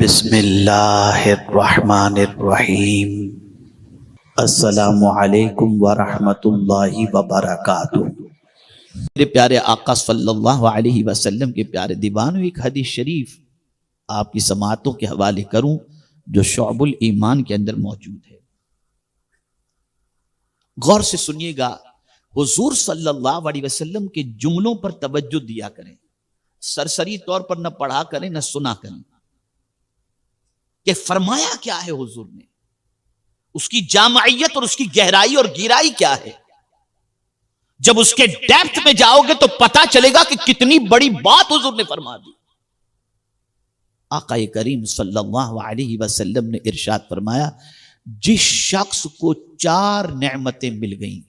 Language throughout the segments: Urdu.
بسم اللہ الرحمن الرحیم۔ السلام علیکم ورحمۃ اللہ وبرکاتہ۔ میرے پیارے آقا صلی اللہ علیہ وسلم کے پیارے دیوانوں، ایک حدیث شریف آپ کی سماعتوں کے حوالے کروں جو شعب الایمان کے اندر موجود ہے۔ غور سے سنیے گا، حضور صلی اللہ علیہ وسلم کے جملوں پر توجہ دیا کریں، سرسری طور پر نہ پڑھا کریں نہ سنا کریں کہ فرمایا کیا ہے حضور نے، اس کی جامعیت اور اس کی گہرائی اور گہرائی کیا ہے۔ جب اس کے ڈیپتھ میں جاؤ گے تو پتا چلے گا کہ کتنی بڑی بات حضور نے فرما دی۔ آقا کریم صلی اللہ علیہ وسلم نے ارشاد فرمایا، جس شخص کو 4 نعمتیں مل گئیں،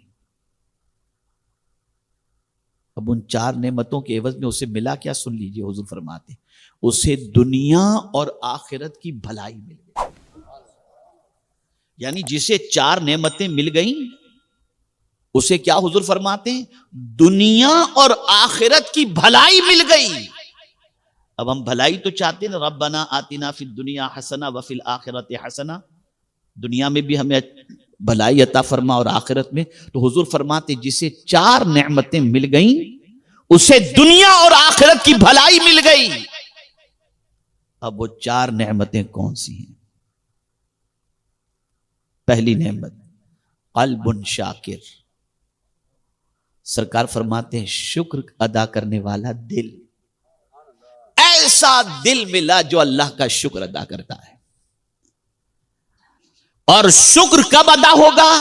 اب ان 4 نعمتوں کے عوض میں اسے ملا کیا، سن لیجئے، حضور فرماتے ہیں اسے دنیا اور آخرت کی بھلائی مل گئی۔ یعنی جسے 4 نعمتیں مل گئیں اسے کیا حضور فرماتے ہیں، دنیا اور آخرت کی بھلائی مل گئی۔ اب ہم بھلائی تو چاہتے ہیں، ربنا آتنا فی الدنیا حسنہ وفی الآخرت حسنہ، دنیا میں بھی ہمیں بھلائی عطا فرما اور آخرت میں، تو حضور فرماتے ہیں جسے 4 نعمتیں مل گئیں اسے دنیا اور آخرت کی بھلائی مل گئی۔ اب وہ 4 نعمتیں کون سی ہیں؟ پہلی نعمت قلب شاکر، سرکار فرماتے ہیں شکر ادا کرنے والا دل، ایسا دل ملا جو اللہ کا شکر ادا کرتا ہے۔ اور شکر کب ادا ہوگا؟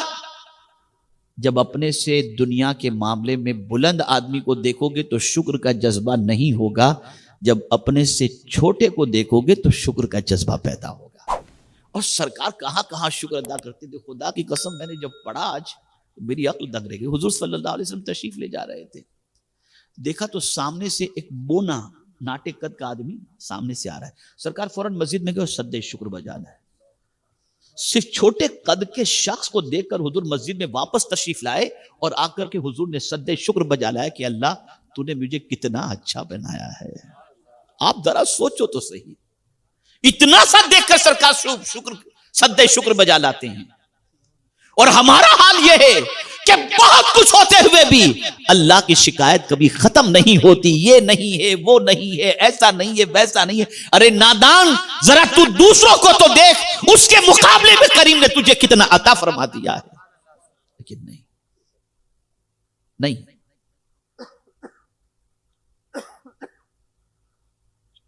جب اپنے سے دنیا کے معاملے میں بلند آدمی کو دیکھو گے تو شکر کا جذبہ نہیں ہوگا، جب اپنے سے چھوٹے کو دیکھو گے تو شکر کا جذبہ پیدا ہوگا۔ اور سرکار کہاں کہاں شکر ادا کرتے تھے، خدا کی قسم میں نے جب پڑھا آج میری عقل دنگ رہ گئی۔ حضور صلی اللہ علیہ وسلم تشریف لے جا رہے تھے، دیکھا تو سامنے سے ایک بونا ناٹے قد کا آدمی سامنے سے آ رہا ہے، سرکار فوراً مسجد میں گئے، سدے شکر بجانا ہے۔ صرف چھوٹے قد کے شخص کو دیکھ کر حضور مسجد میں واپس تشریف لائے اور آ کر کے حضور نے سدے شکر بجا لایا کہ اللہ تو نے مجھے کتنا اچھا بنایا ہے۔ آپ ذرا سوچو تو صحیح، اتنا سا دیکھ کر سرکار سدے شکر بجا لاتے ہیں۔ اور ہمارا حال یہ ہے کہ بہت کچھ ہوتے ہوئے بھی اللہ کی شکایت کبھی ختم نہیں ہوتی، یہ نہیں ہے، وہ نہیں ہے، ایسا نہیں ہے، ویسا نہیں ہے۔ ارے نادان، ذرا تو دوسروں کو تو دیکھ، اس کے مقابلے میں کریم نے تجھے کتنا عطا فرما دیا ہے۔ لیکن نہیں،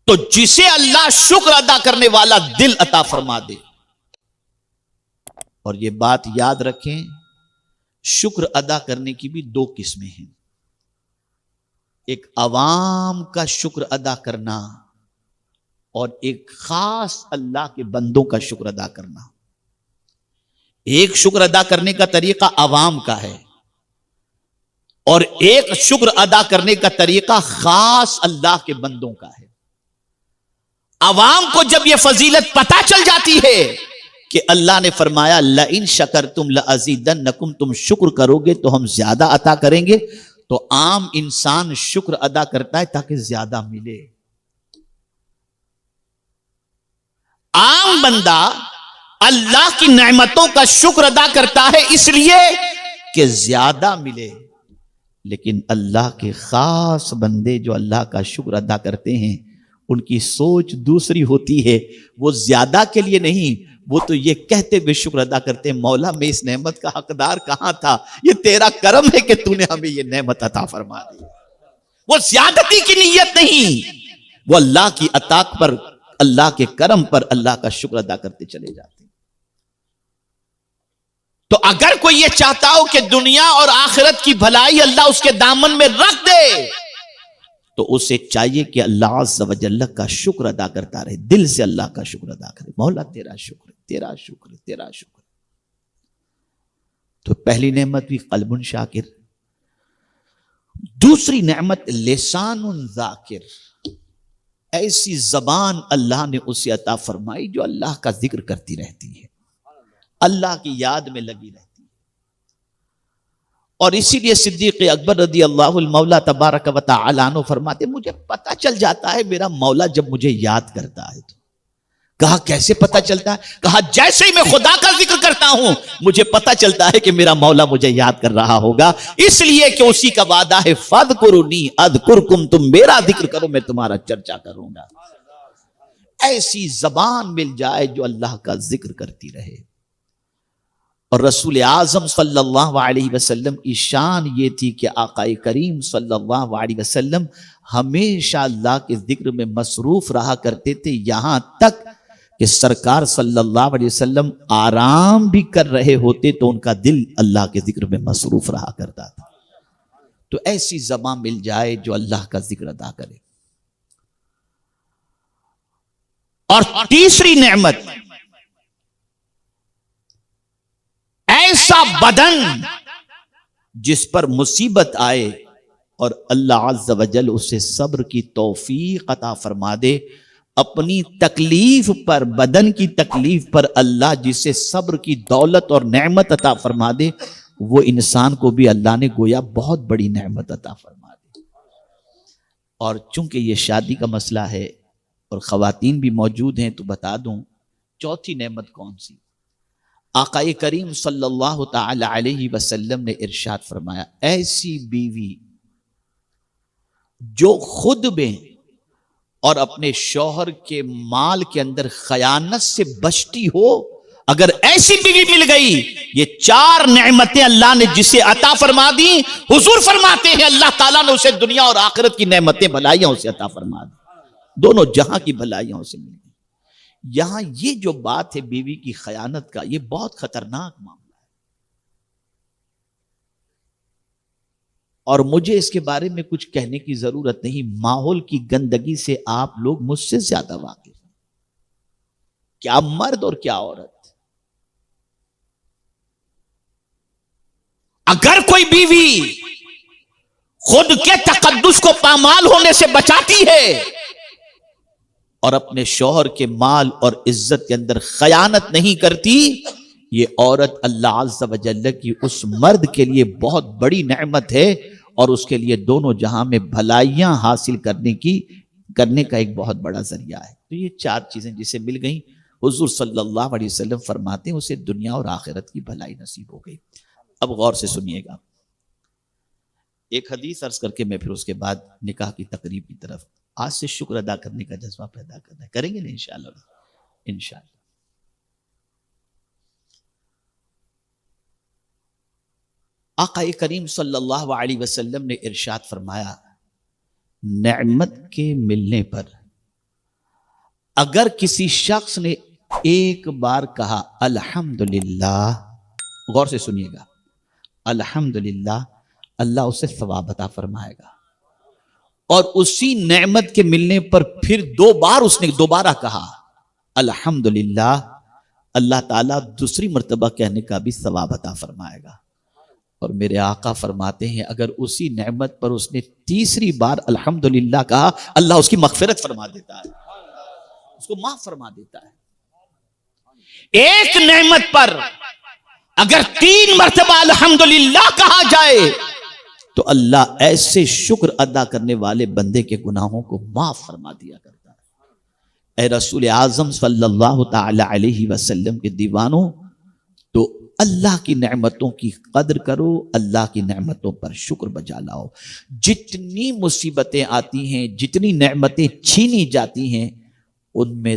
تو جسے اللہ شکر ادا کرنے والا دل عطا فرما دے۔ اور یہ بات یاد رکھیں، شکر ادا کرنے کی بھی 2 قسمیں ہیں، ایک عوام کا شکر ادا کرنا اور ایک خاص اللہ کے بندوں کا شکر ادا کرنا۔ ایک شکر ادا کرنے کا طریقہ عوام کا ہے اور ایک شکر ادا کرنے کا طریقہ خاص اللہ کے بندوں کا ہے۔ عوام کو جب یہ فضیلت پتہ چل جاتی ہے کہ اللہ نے فرمایا لَإِن شَكَرْتُمْ لَأَزِيدَنَّكُمْ، تم شکر کرو گے تو ہم زیادہ عطا کریں گے، تو عام انسان شکر ادا کرتا ہے تاکہ زیادہ ملے۔ عام بندہ اللہ کی نعمتوں کا شکر ادا کرتا ہے اس لیے کہ زیادہ ملے، لیکن اللہ کے خاص بندے جو اللہ کا شکر ادا کرتے ہیں ان کی سوچ دوسری ہوتی ہے، وہ زیادہ کے لیے نہیں، وہ تو یہ کہتے ہوئے شکر ادا کرتے ہیں مولا میں اس نعمت کا حقدار کہاں تھا، یہ تیرا کرم ہے کہ تو نے ہمیں یہ نعمت عطا فرما دی۔ وہ زیادتی کی نیت نہیں، وہ اللہ کی عطا پر، اللہ کے کرم پر اللہ کا شکر ادا کرتے چلے جاتے ہیں۔ تو اگر کوئی یہ چاہتا ہو کہ دنیا اور آخرت کی بھلائی اللہ اس کے دامن میں رکھ دے تو اسے چاہیے کہ اللہ عز و جل کا شکر ادا کرتا رہے، دل سے اللہ کا شکر ادا کرے، مولا تیرا شکر، تیرا شکر، تیرا شکر۔ تو پہلی نعمت بھی قلب شاکر، دوسری نعمت لسان ذاکر، ایسی زبان اللہ نے اسے عطا فرمائی جو اللہ کا ذکر کرتی رہتی ہے، اللہ کی یاد میں لگی رہتی ہے۔ اور اسی لیے صدیق اکبر رضی اللہ المولا تبارک و تعالی عنہ فرماتے مجھے پتہ چل جاتا ہے میرا مولا جب مجھے یاد کرتا ہے تو کہا کیسے پتا چلتا ہے؟ کہا جیسے ہی میں خدا کا ذکر کرتا ہوں مجھے پتا چلتا ہے کہ میرا مولا مجھے یاد کر رہا ہوگا، اس لیے کہ اسی کا وعدہ ہے فَاذْكُرُونِی اذْکُرْکُم، تم میرا ذکر کرو میں تمہارا چرچا کروں گا۔ ایسی زبان مل جائے جو اللہ کا ذکر کرتی رہے۔ اور رسول اعظم صلی اللہ علیہ وسلم کی شان یہ تھی کہ آقا کریم صلی اللہ علیہ وسلم ہمیشہ اللہ کے ذکر میں مصروف رہا کرتے تھے، یہاں تک کہ سرکار صلی اللہ علیہ وسلم آرام بھی کر رہے ہوتے تو ان کا دل اللہ کے ذکر میں مصروف رہا کرتا تھا۔ تو ایسی زبان مل جائے جو اللہ کا ذکر ادا کرے۔ اور تیسری نعمت، ایسا بدن جس پر مصیبت آئے اور اللہ عز و جل اسے صبر کی توفیق عطا فرما دے۔ اپنی تکلیف پر، بدن کی تکلیف پر اللہ جسے صبر کی دولت اور نعمت عطا فرما دے، وہ انسان کو بھی اللہ نے گویا بہت بڑی نعمت عطا فرما دے۔ اور چونکہ یہ شادی کا مسئلہ ہے اور خواتین بھی موجود ہیں تو بتا دوں چوتھی نعمت کون سی؟ آقا کریم صلی اللہ تعالی علیہ وسلم نے ارشاد فرمایا، ایسی بیوی جو خود میں اور اپنے شوہر کے مال کے اندر خیانت سے بچتی ہو، اگر ایسی بیوی مل گئی، یہ چار نعمتیں اللہ نے جسے عطا فرما دی، حضور فرماتے ہیں اللہ تعالیٰ نے اسے دنیا اور آخرت کی نعمتیں بھلائیاں اسے عطا فرما دی، دونوں جہاں کی بھلائیاں اسے مل گئی۔ یہاں یہ جو بات ہے بیوی کی خیانت کا، یہ بہت خطرناک معاملہ ہے، اور مجھے اس کے بارے میں کچھ کہنے کی ضرورت نہیں، ماحول کی گندگی سے آپ لوگ مجھ سے زیادہ واقف ہیں، کیا مرد اور کیا عورت۔ اگر کوئی بیوی خود کے تقدس کو پامال ہونے سے بچاتی ہے اور اپنے شوہر کے مال اور عزت کے اندر خیانت نہیں کرتی، یہ عورت اللہ عز و جل کی اس مرد کے لیے بہت بڑی نعمت ہے، اور اس کے لیے دونوں جہاں میں بھلائیاں حاصل کرنے کا ایک بہت بڑا ذریعہ ہے۔ تو یہ چار چیزیں جسے مل گئیں، حضور صلی اللہ علیہ وسلم فرماتے ہیں اسے دنیا اور آخرت کی بھلائی نصیب ہو گئی۔ اب غور سے سنیے گا، ایک حدیث عرض کر کے میں پھر اس کے بعد نکاح کی تقریب کی طرف آج سے شکر ادا کرنے کا جذبہ پیدا کرنا ہے، کریں گے نا انشاءاللہ انشاءاللہ۔ آقا کریم صلی اللہ علیہ وسلم نے ارشاد فرمایا، نعمت کے ملنے پر اگر کسی شخص نے ایک بار کہا الحمدللہ، غور سے سنیے گا، الحمدللہ، اللہ اسے ثواب عطا فرمائے گا، اور اسی نعمت کے ملنے پر پھر دو بار اس نے دوبارہ کہا الحمدللہ، اللہ تعالیٰ دوسری مرتبہ کہنے کا بھی ثواب عطا فرمائے گا۔ اور میرے آقا فرماتے ہیں اگر اسی نعمت پر اس نے تیسری بار الحمدللہ کہا، اللہ اس کی مغفرت فرما دیتا ہے، اس کو معاف فرما دیتا ہے۔ ایک نعمت پر اگر 3 مرتبہ الحمدللہ کہا جائے تو اللہ ایسے شکر ادا کرنے والے بندے کے گناہوں کو معاف فرما دیا کرتا ہے۔ اے رسول اعظم صلی اللہ تعالی علیہ وسلم کے دیوانوں، تو اللہ کی نعمتوں کی قدر کرو، اللہ کی نعمتوں پر شکر بجا لاؤ۔ جتنی مصیبتیں آتی ہیں، جتنی نعمتیں چھینی جاتی ہیں، ان میں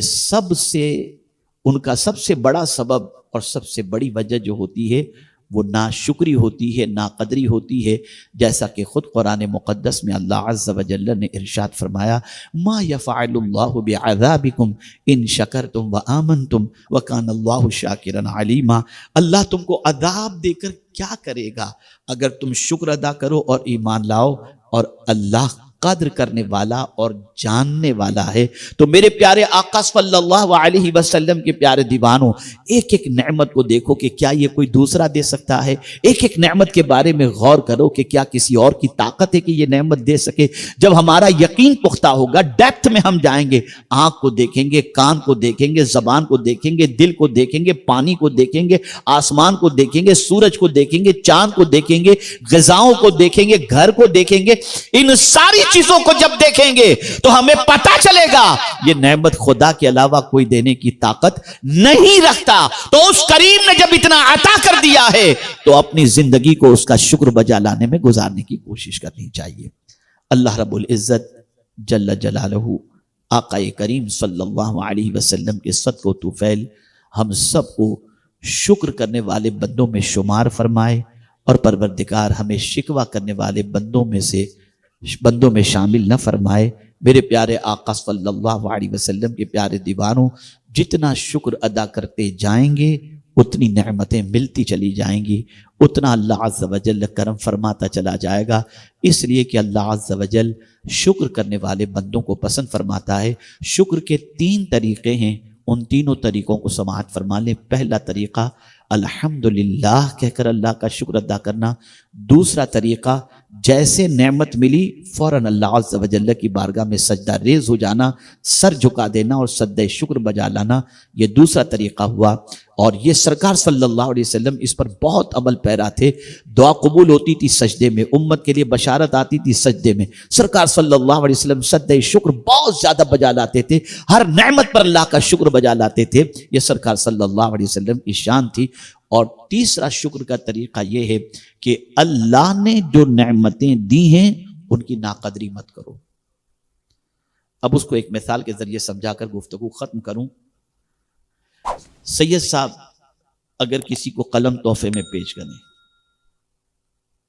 ان کا سب سے بڑا سبب اور سب سے بڑی وجہ جو ہوتی ہے وہ ناشکری ہوتی ہے، ناقدری ہوتی ہے، جیسا کہ خود قرآن مقدس میں اللہ عز و جل نے ارشاد فرمایا، ما یفعل اللہ بعذابکم ان شکرتم وآمنتم وکان اللہ شاکرا علیما۔ اللہ تم کو عذاب دے کر کیا کرے گا اگر تم شکر ادا کرو اور ایمان لاؤ، اور اللہ قدر کرنے والا اور جاننے والا ہے۔ تو میرے پیارے آقا صلی اللہ علیہ وسلم کے پیارے دیوانوں، ایک ایک نعمت کو دیکھو کہ کیا یہ کوئی دوسرا دے سکتا ہے، ایک ایک نعمت کے بارے میں غور کرو کہ کیا کسی اور کی طاقت ہے کہ یہ نعمت دے سکے۔ جب ہمارا یقین پختہ ہوگا، ڈیپتھ میں ہم جائیں گے، آنکھ کو دیکھیں گے، کان کو دیکھیں گے، زبان کو دیکھیں گے، دل کو دیکھیں گے، پانی کو دیکھیں گے، آسمان کو دیکھیں گے، سورج کو دیکھیں گے، چاند کو دیکھیں گے، غذاؤں کو دیکھیں گے، گھر کو دیکھیں گے، ان ساری چیزوں کو جب دیکھیں گے تو ہمیں پتہ چلے گا یہ نعمت خدا کے علاوہ کوئی دینے کی طاقت نہیں رکھتا. تو اس کریم نے جب اتنا عطا کر دیا ہے تو اپنی زندگی کو اس کا شکر بجا لانے میں گزارنے کی کوشش کرنی چاہیے. اللہ رب العزت جل جلالہ آقا کریم صلی اللہ علیہ وسلم کے صدقہ و طفیل ہم سب کو شکر کرنے والے بندوں میں شمار فرمائے اور پروردگار ہمیں شکوہ کرنے والے بندوں میں شامل نہ فرمائے. میرے پیارے آقا صلی اللہ علیہ وسلم کے پیارے دیوانوں، جتنا شکر ادا کرتے جائیں گے اتنی نعمتیں ملتی چلی جائیں گی، اتنا اللہ عز و جل کرم فرماتا چلا جائے گا. اس لیے کہ اللہ عز و جل شکر کرنے والے بندوں کو پسند فرماتا ہے. شکر کے 3 طریقے ہیں، ان تینوں طریقوں کو سماعت فرما لیں. پہلا طریقہ الحمدللہ کہہ کر اللہ کا شکر ادا کرنا. دوسرا طریقہ جیسے نعمت ملی فوراً اللہ عز و جل کی بارگاہ میں سجدہ ریز ہو جانا، سر جھکا دینا اور سجدہ شکر بجا لانا، یہ دوسرا طریقہ ہوا. اور یہ سرکار صلی اللہ علیہ وسلم اس پر بہت عمل پیرا تھے. دعا قبول ہوتی تھی سجدے میں، امت کے لیے بشارت آتی تھی سجدے میں. سرکار صلی اللہ علیہ وسلم سجدہ شکر بہت زیادہ بجا لاتے تھے، ہر نعمت پر اللہ کا شکر بجا لاتے تھے. یہ سرکار صلی اللہ علیہ وسلم کی شان تھی. اور تیسرا شکر کا طریقہ یہ ہے کہ اللہ نے جو نعمتیں دی ہیں ان کی ناقدری مت کرو. اب اس کو ایک مثال کے ذریعے سمجھا کر گفتگو ختم کروں. سید صاحب اگر کسی کو قلم تحفے میں پیش کریں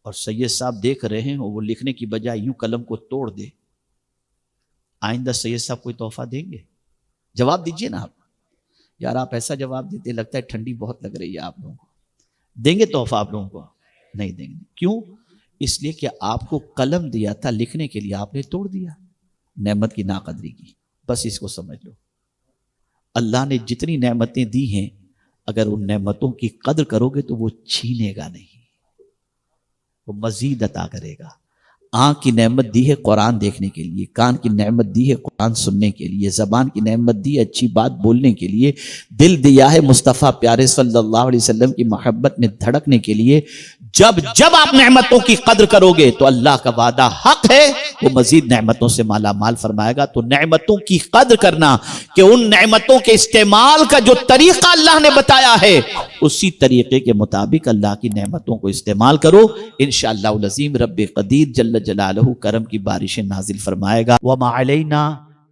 اور سید صاحب دیکھ رہے ہیں اور وہ لکھنے کی بجائے یوں قلم کو توڑ دے، آئندہ سید صاحب کوئی تحفہ دیں گے؟ جواب دیجئے نا. آپ یار آپ ایسا جواب دیتے لگتا ہے ٹھنڈی بہت لگ رہی ہے آپ لوگوں کو. دیں گے تحفہ آپ لوگوں کو؟ نہیں دیں گے. کیوں؟ اس لیے کہ آپ کو قلم دیا تھا لکھنے کے لیے، آپ نے توڑ دیا، نعمت کی ناقدری کی. بس اس کو سمجھ لو. اللہ نے جتنی نعمتیں دی ہیں اگر ان نعمتوں کی قدر کرو گے تو وہ چھینے گا نہیں، وہ مزید عطا کرے گا. آنکھ کی نعمت دی ہے قرآن دیکھنے کے لیے، کان کی نعمت دی ہے قرآن سننے کے لیے، زبان کی نعمت دی ہے اچھی بات بولنے کے لیے، دل دیا ہے مصطفیٰ پیارے صلی اللہ علیہ وسلم کی محبت میں دھڑکنے کے لیے. جب آپ نعمتوں کی قدر کرو گے تو اللہ کا وعدہ حق ہے، وہ مزید نعمتوں سے مالا مال فرمائے گا. تو نعمتوں کی قدر کرنا کہ ان نعمتوں کے استعمال کا جو طریقہ اللہ نے بتایا ہے اسی طریقے کے مطابق اللہ کی نعمتوں کو استعمال کرو. انشاءاللہ العظیم رب قدیر جل جلالہ کرم کی بارشیں نازل فرمائے گا. وما علینا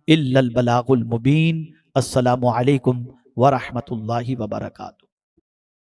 الا البلاغ المبین. السلام علیکم ورحمۃ اللہ وبرکاتہ.